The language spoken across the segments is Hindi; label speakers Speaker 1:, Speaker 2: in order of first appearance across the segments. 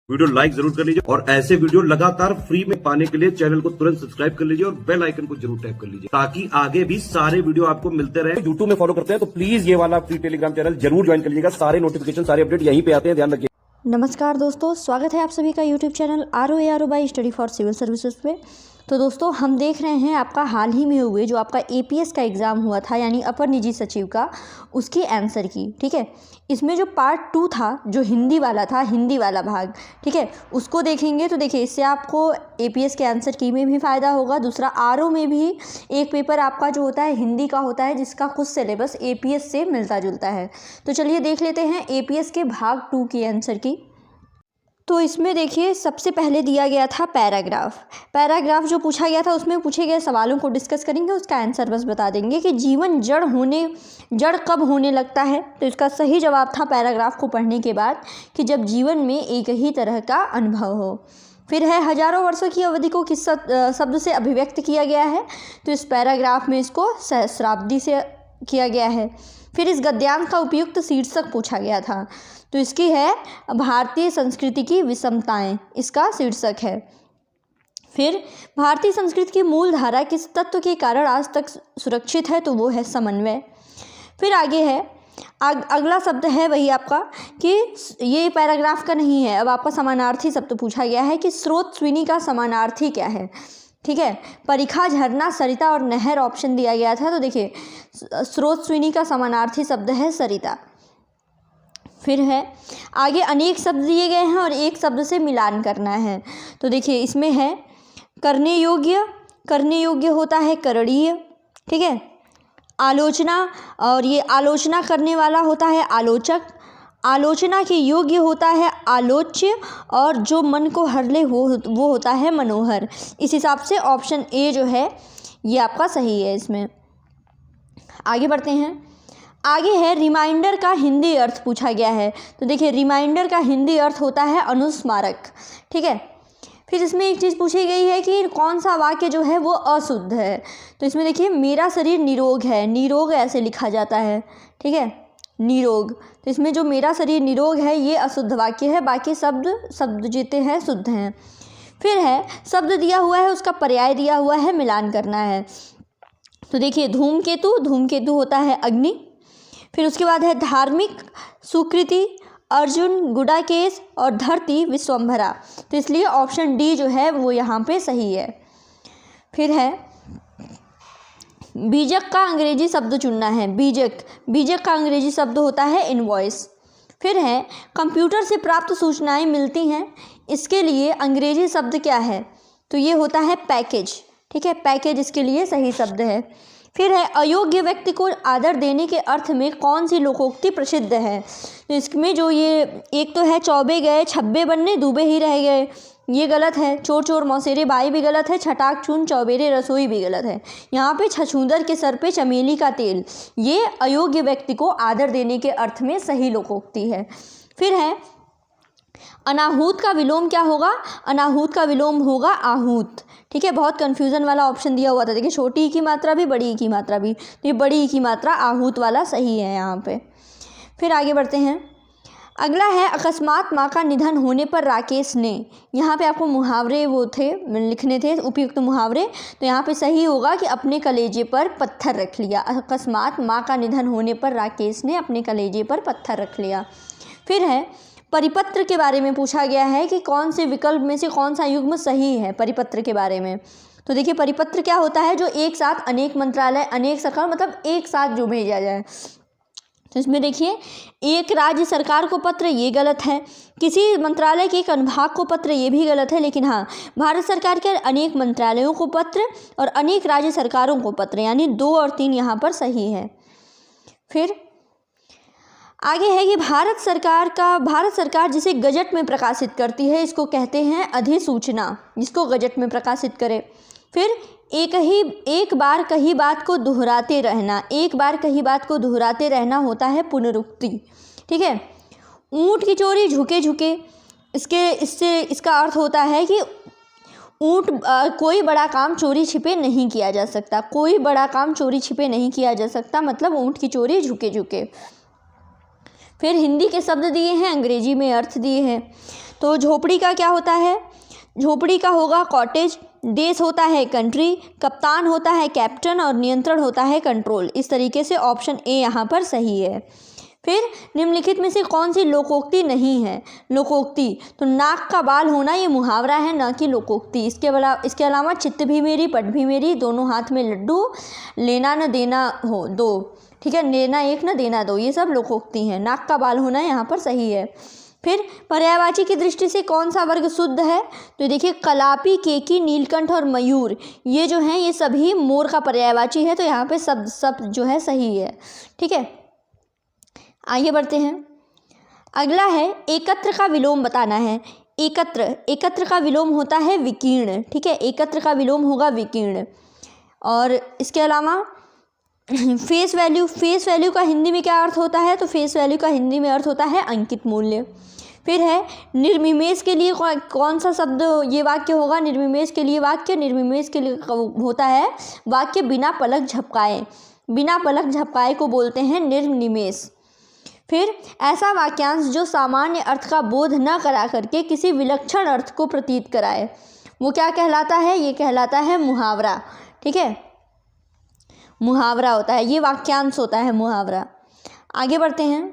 Speaker 1: वीडियो लाइक जरूर कर लीजिए और ऐसे वीडियो लगातार फ्री में पाने के लिए चैनल को तुरंत सब्सक्राइब कर लीजिए और बेल आइकन को जरूर टैप कर लीजिए ताकि आगे भी सारे वीडियो आपको मिलते रहे। यूट्यूब में फॉलो करते हैं तो प्लीज ये वाला फ्री टेलीग्राम चैनल जरूर ज्वाइन कर लीजिएगा। सारे नोटिफिकेशन सारे अपडेट यहीं पे आते हैं, ध्यान रखिए।
Speaker 2: नमस्कार दोस्तों, स्वागत है आप सभी का YouTube channel ROA by study for civil services पे। तो दोस्तों हम देख रहे हैं आपका हाल ही में हुए जो आपका APS का एग्ज़ाम हुआ था यानी अपर निजी सचिव का, उसकी आंसर की। ठीक है, इसमें जो पार्ट 2 था जो हिंदी वाला था, हिंदी वाला भाग, ठीक है, उसको देखेंगे तो देखिए इससे आपको APS के आंसर की में भी फ़ायदा होगा। दूसरा RO में भी एक पेपर आपका जो होता है हिंदी का होता है जिसका कुछ सिलेबस APS से मिलता जुलता है। तो चलिए देख लेते हैं APS के भाग 2 की आंसर की। तो इसमें देखिए सबसे पहले दिया गया था पैराग्राफ जो पूछा गया था उसमें पूछे गए सवालों को डिस्कस करेंगे, उसका आंसर बस बता देंगे कि जीवन जड़ कब होने लगता है। तो इसका सही जवाब था पैराग्राफ को पढ़ने के बाद कि जब जीवन में एक ही तरह का अनुभव हो। फिर है हजारों वर्षों की अवधि को किस शब्द से अभिव्यक्त किया गया है। तो इस पैराग्राफ में इसको सहस्राब्दी से किया गया है। फिर इस गद्यांश का उपयुक्त शीर्षक पूछा गया था, तो इसकी है भारतीय संस्कृति की विषमताएं, इसका शीर्षक है। फिर भारतीय संस्कृति की मूल धारा किस तत्व के कारण आज तक सुरक्षित है, तो वो है समन्वय। फिर आगे है अगला शब्द है वही आपका कि ये पैराग्राफ का नहीं है, अब आपका समानार्थी शब्द पूछा गया है कि स्रोत स्विनी का समानार्थी क्या है। ठीक है, परिखा, झरना, सरिता और नहर ऑप्शन दिया गया था। तो देखिए स्रोत स्विनी का समानार्थी शब्द है सरिता। फिर है आगे अनेक शब्द दिए गए हैं और एक शब्द से मिलान करना है। तो देखिए इसमें है करने योग्य होता है करणीय। ठीक है, आलोचना, और ये आलोचना करने वाला होता है आलोचक। आलोचना के योग्य होता है आलोच्य, और जो मन को हर ले वो होता है मनोहर। इस हिसाब से ऑप्शन ए जो है ये आपका सही है। इसमें आगे बढ़ते हैं। आगे है रिमाइंडर का हिंदी अर्थ पूछा गया है। तो देखिए रिमाइंडर का हिंदी अर्थ होता है अनुस्मारक। ठीक है, फिर इसमें एक चीज़ पूछी गई है कि कौन सा वाक्य जो है वो अशुद्ध है। तो इसमें देखिए मेरा शरीर निरोग है, निरोग ऐसे लिखा जाता है। ठीक है, निरोग, तो इसमें जो मेरा शरीर निरोग है ये अशुद्ध वाक्य है, बाकी शब्द जितने हैं शुद्ध हैं। फिर है शब्द दिया हुआ है उसका पर्याय दिया हुआ है, मिलान करना है। तो देखिए धूमकेतु होता है अग्नि। फिर उसके बाद है धार्मिक, सुकृति, अर्जुन, गुडाकेश और धरती विश्वम्भरा। तो इसलिए ऑप्शन डी जो है वो यहाँ पे सही है। फिर है बीजक का अंग्रेजी शब्द चुनना है। बीजक का अंग्रेजी शब्द होता है इनवॉइस। फिर है कंप्यूटर से प्राप्त सूचनाएं मिलती हैं, इसके लिए अंग्रेजी शब्द क्या है। तो ये होता है पैकेज। ठीक है, पैकेज इसके लिए सही शब्द है। फिर है अयोग्य व्यक्ति को आदर देने के अर्थ में कौन सी लोकोक्ति प्रसिद्ध है। तो इसमें जो ये एक तो है चौबे गए छब्बे बनने दूबे ही रह गए, ये गलत है। चोर चोर मौसेरे बाई भी गलत है। छटाक चून चौबेरे रसोई भी गलत है। यहाँ पे छछूंदर के सर पे चमेली का तेल, ये अयोग्य व्यक्ति को आदर देने के अर्थ में सही लोकोक्ति है। फिर है अनाहूत का विलोम क्या होगा। अनाहूत का विलोम होगा आहूत। ठीक है, बहुत कन्फ्यूज़न वाला ऑप्शन दिया हुआ था। देखिए छोटी ई की मात्रा भी, बड़ी ई की मात्रा भी, तो ये बड़ी ई की मात्रा आहूत वाला सही है यहाँ पे। फिर आगे बढ़ते हैं। अगला है अकस्मात माँ का निधन होने पर राकेश ने, यहाँ पे आपको मुहावरे वो थे लिखने थे, उपयुक्त मुहावरे। तो यहाँ पे सही होगा कि अपने कलेजे पर पत्थर रख लिया। अकस्मात माँ का निधन होने पर राकेश ने अपने कलेजे पर पत्थर रख लिया। फिर है परिपत्र के बारे में पूछा गया है कि कौन से विकल्प में से कौन सा युग्म सही है परिपत्र के बारे में। तो देखिए परिपत्र क्या होता है, जो एक साथ अनेक मंत्रालय, अनेक सरकार, मतलब एक साथ जो भेजा जाए। तो इसमें देखिए एक राज्य सरकार को पत्र, ये गलत है। किसी मंत्रालय के एक अनुभाग को पत्र, ये भी गलत है। लेकिन हाँ, भारत सरकार के अनेक मंत्रालयों को पत्र और अनेक राज्य सरकारों को पत्र, यानी 2 और 3 यहाँ पर सही है। फिर आगे है कि भारत सरकार जिसे गजट में प्रकाशित करती है इसको कहते हैं अधिसूचना, जिसको गजट में प्रकाशित करे। फिर एक बार कही बात को दोहराते रहना होता है पुनरुक्ति। ठीक है, ऊँट की चोरी झुके झुके, इसका अर्थ होता है कि कोई बड़ा काम चोरी छिपे नहीं किया जा सकता। कोई बड़ा काम चोरी छिपे नहीं किया जा सकता, मतलब ऊँट की चोरी झुके झुके। फिर हिंदी के शब्द दिए हैं, अंग्रेजी में अर्थ दिए हैं। तो झोपड़ी का क्या होता है? झोपड़ी का होगा कॉटेज, देश होता है कंट्री, कप्तान होता है कैप्टन और नियंत्रण होता है कंट्रोल। इस तरीके से ऑप्शन ए यहाँ पर सही है। फिर निम्नलिखित में से कौन सी लोकोक्ति नहीं है? लोकोक्ति तो नाक का बाल होना ये मुहावरा है, ना कि लोकोक्ति। इसके अलावा चित्त भी मेरी पट भी मेरी, दोनों हाथ में लड्डू, लेना न देना हो दो, ठीक है, लेना एक न देना दो, ये सब लोकोक्ति हैं। नाक का बाल होना यहाँ पर सही है। फिर पर्यायवाची की दृष्टि से कौन सा वर्ग शुद्ध है? तो देखिए कलापी, केकी, नीलकंठ और मयूर, ये जो हैं ये सभी मोर का पर्यायवाची है, तो यहाँ पे सब जो है सही है। ठीक है, आगे बढ़ते हैं। अगला है एकत्र का विलोम बताना है। एकत्र का विलोम होता है विकीर्ण। ठीक है, एकत्र का विलोम होगा विकीर्ण। और इसके अलावा फेस वैल्यू का हिंदी में क्या अर्थ होता है? तो फेस वैल्यू का हिंदी में अर्थ होता है अंकित मूल्य। फिर है निर्विमेष के लिए कौन सा शब्द ये वाक्य होगा? निर्विमेष के लिए होता है वाक्य बिना पलक झपकाए। बिना पलक झपकाए को बोलते हैं निर्निमेष। फिर ऐसा वाक्यांश जो सामान्य अर्थ का बोध न करा करके किसी विलक्षण अर्थ को प्रतीत कराए, वो क्या कहलाता है? ये कहलाता है मुहावरा। ठीक है, मुहावरा होता है, ये वाक्यांश होता है मुहावरा। आगे बढ़ते हैं।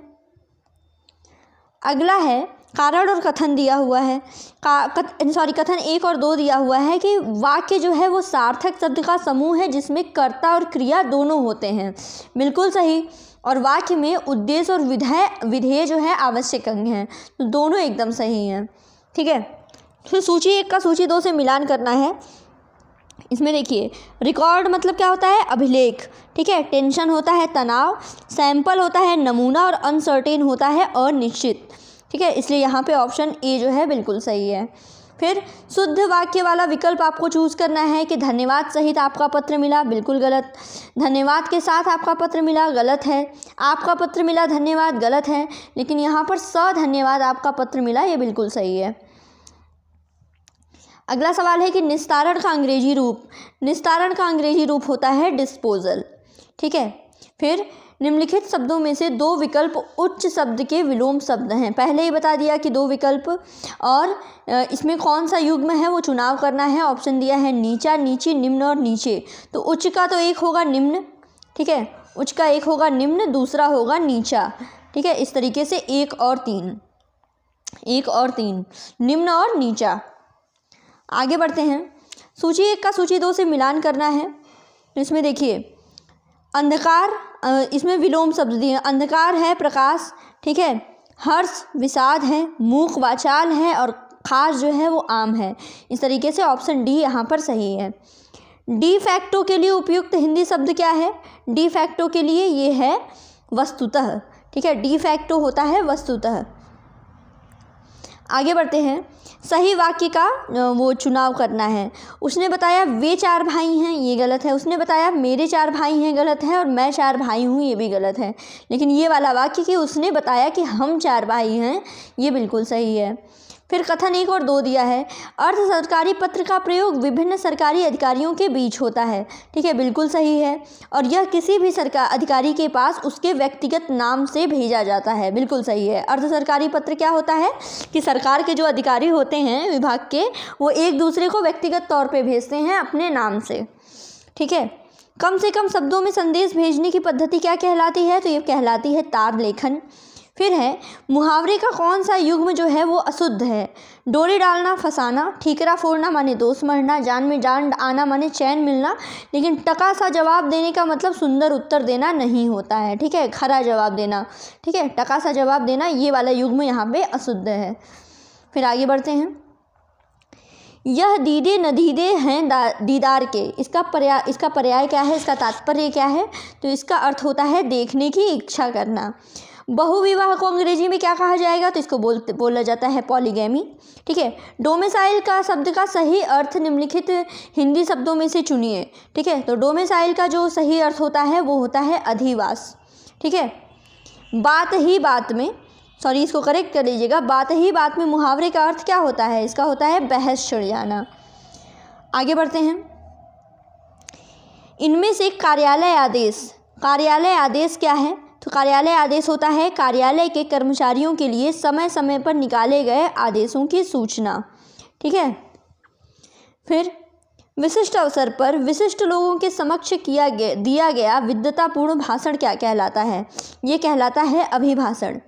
Speaker 2: अगला है कारण और कथन दिया हुआ है। कथन 1 और 2 दिया हुआ है कि वाक्य जो है वो सार्थक शब्द का समूह है जिसमें कर्ता और क्रिया दोनों होते हैं। बिल्कुल सही। और वाक्य में उद्देश्य और विधेय जो है आवश्यक अंग हैं, तो दोनों एकदम सही हैं। ठीक है, फिर सूची 1 का सूची 2 से मिलान करना है। इसमें देखिए रिकॉर्ड मतलब क्या होता है? अभिलेख। ठीक है, टेंशन होता है तनाव, सैंपल होता है नमूना और अनसर्टेन होता है अनिश्चित। ठीक है, इसलिए यहाँ पे ऑप्शन ए जो है बिल्कुल सही है। फिर शुद्ध वाक्य वाला विकल्प आपको चूज़ करना है कि धन्यवाद सहित आपका पत्र मिला, बिल्कुल गलत। धन्यवाद के साथ आपका पत्र मिला, गलत है। आपका पत्र मिला धन्यवाद, गलत है। लेकिन यहाँ पर धन्यवाद आपका पत्र मिला, ये बिल्कुल सही है। अगला सवाल है कि निस्तारण का अंग्रेजी रूप। निस्तारण का अंग्रेजी रूप होता है डिस्पोजल। ठीक है, फिर निम्नलिखित शब्दों में से 2 विकल्प उच्च शब्द के विलोम शब्द हैं। पहले ही बता दिया कि 2 विकल्प, और इसमें कौन सा युग्म है वो चुनाव करना है। ऑप्शन दिया है नीचा, नीची, निम्न और नीचे। तो उच्च का तो एक होगा निम्न। ठीक है, उच्च का एक होगा निम्न, दूसरा होगा नीचा। ठीक है, इस तरीके से 1 और 3 निम्न और नीचा। आगे बढ़ते हैं। सूची 1 का सूची 2 से मिलान करना है। इसमें देखिए अंधकार, इसमें विलोम शब्द दिए। अंधकार है प्रकाश। ठीक है, हर्ष विषाद है, मूक वाचाल है और खास जो है वो आम है। इस तरीके से ऑप्शन डी यहाँ पर सही है। डी फैक्टो के लिए उपयुक्त हिंदी शब्द क्या है? डी फैक्टो के लिए ये है वस्तुतः। ठीक है, डी फैक्टो होता है वस्तुतः। आगे बढ़ते हैं। सही वाक्य का वो चुनाव करना है। उसने बताया वे 4 भाई हैं, ये गलत है। उसने बताया मेरे 4 भाई हैं, गलत है। और मैं 4 भाई हूँ, ये भी गलत है। लेकिन ये वाला वाक्य कि उसने बताया कि हम 4 भाई हैं, ये बिल्कुल सही है। फिर कथन 1 और 2 दिया है। अर्ध सरकारी पत्र का प्रयोग विभिन्न सरकारी अधिकारियों के बीच होता है। ठीक है, बिल्कुल सही है। और यह किसी भी अधिकारी के पास उसके व्यक्तिगत नाम से भेजा जाता है, बिल्कुल सही है। अर्ध सरकारी पत्र क्या होता है कि सरकार के जो अधिकारी होते हैं विभाग के, वो एक दूसरे को व्यक्तिगत तौर पे भेजते हैं अपने नाम से। ठीक है, कम से कम शब्दों में संदेश भेजने की पद्धति क्या कहलाती है? तो ये कहलाती है तार लेखन। फिर है मुहावरे का कौन सा युग्म जो है वो अशुद्ध है? डोरी डालना फंसाना, ठीकरा फोड़ना माने दोष मरना, जान में जान आना माने चैन मिलना। लेकिन टका सा जवाब देने का मतलब सुंदर उत्तर देना नहीं होता है। ठीक है, खरा जवाब देना। ठीक है, टका सा जवाब देना, ये वाला युग्म यहाँ पे अशुद्ध है। फिर आगे बढ़ते हैं। यह दीदे नदीदे हैं दीदार के, इसका पर्याय क्या है? इसका तात्पर्य क्या है? तो इसका अर्थ होता है देखने की इच्छा करना। बहुविवाह को अंग्रेजी में क्या कहा जाएगा? तो इसको बोला जाता है पॉलीगैमी। ठीक है, डोमिसाइल का शब्द का सही अर्थ निम्नलिखित हिंदी शब्दों में से चुनिए। ठीक है, तो डोमिसाइल का जो सही अर्थ होता है वो होता है अधिवास। ठीक है, बात ही बात में, सॉरी इसको करेक्ट कर लीजिएगा, बात ही बात में मुहावरे का अर्थ क्या होता है? इसका होता है बहस छिड़ जाना। आगे बढ़ते हैं। इनमें से कार्यालय आदेश क्या है? तो कार्यालय आदेश होता है कार्यालय के कर्मचारियों के लिए समय समय पर निकाले गए आदेशों की सूचना। ठीक है। फिर विशिष्ट अवसर पर विशिष्ट लोगों के समक्ष दिया गया विद्वतापूर्ण भाषण क्या कहलाता है? ये कहलाता है अभिभाषण।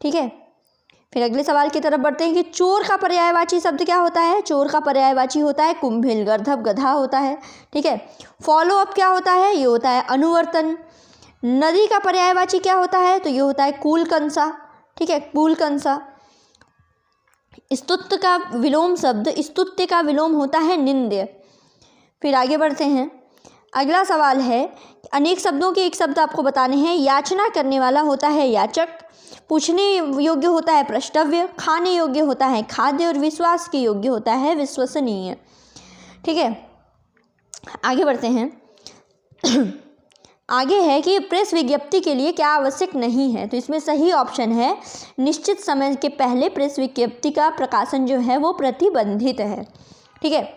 Speaker 2: ठीक है। फिर अगले सवाल की तरफ बढ़ते हैं कि चोर का पर्यायवाची शब्द क्या होता है? चोर का पर्यायवाची होता है कुंभिल, गर्दभ गधा होता है। ठीक है। फॉलो अप क्या होता है? ये होता है अनुवर्तन। नदी का पर्यायवाची क्या होता है? तो ये होता है कूलकंसा। ठीक है, कूलकंसा। स्तुत्य का विलोम शब्द, स्तुत्य का विलोम होता है निंद्य। फिर आगे बढ़ते हैं। अगला सवाल है अनेक शब्दों के एक शब्द आपको बताने हैं। याचना करने वाला होता है याचक, पूछने योग्य होता है प्रष्टव्य, खाने योग्य होता है खाद्य और विश्वास के योग्य होता है विश्वसनीय। ठीक है। आगे बढ़ते हैं। आगे है कि प्रेस विज्ञप्ति के लिए क्या आवश्यक नहीं है? तो इसमें सही ऑप्शन है निश्चित समय के पहले प्रेस विज्ञप्ति का प्रकाशन जो है वो प्रतिबंधित है। ठीक है।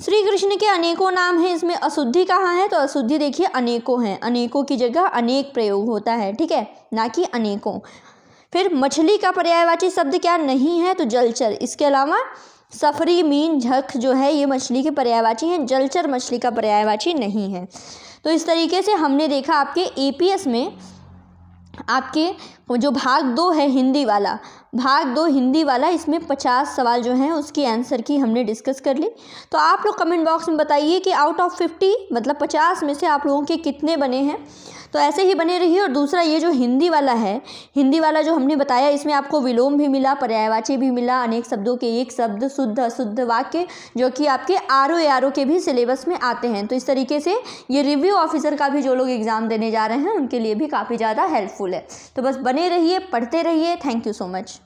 Speaker 2: श्री कृष्ण के अनेकों नाम हैं, इसमें अशुद्धि कहाँ है? तो अशुद्धि देखिए अनेकों हैं, अनेकों की जगह अनेक प्रयोग होता है। ठीक है, ना कि अनेकों। फिर मछली का पर्यायवाची शब्द क्या नहीं है? तो जलचर। इसके अलावा सफरी, मीन, झख जो है ये मछली के पर्यायवाची हैं, जलचर मछली का पर्यायवाची नहीं है। तो इस तरीके से हमने देखा आपके एपीएस में आपके जो भाग 2 है हिंदी वाला, भाग 2 हिंदी वाला, इसमें 50 सवाल जो हैं उसकी आंसर की हमने डिस्कस कर ली। तो आप लोग कमेंट बॉक्स में बताइए कि आउट ऑफ 50 मतलब 50 में से आप लोगों के कितने बने हैं। तो ऐसे ही बने रहिए। और दूसरा ये जो हिंदी वाला है, हिंदी वाला जो हमने बताया इसमें आपको विलोम भी मिला, पर्यायवाची भी मिला, अनेक शब्दों के एक शब्द, शुद्ध अशुद्ध वाक्य, जो कि आपके आरओ के भी सिलेबस में आते हैं। तो इस तरीके से ये रिव्यू ऑफिसर का भी जो लोग एग्ज़ाम देने जा रहे हैं उनके लिए भी काफ़ी ज़्यादा हेल्पफुल है। तो बस बने रहिए, पढ़ते रहिए। Thank you so much.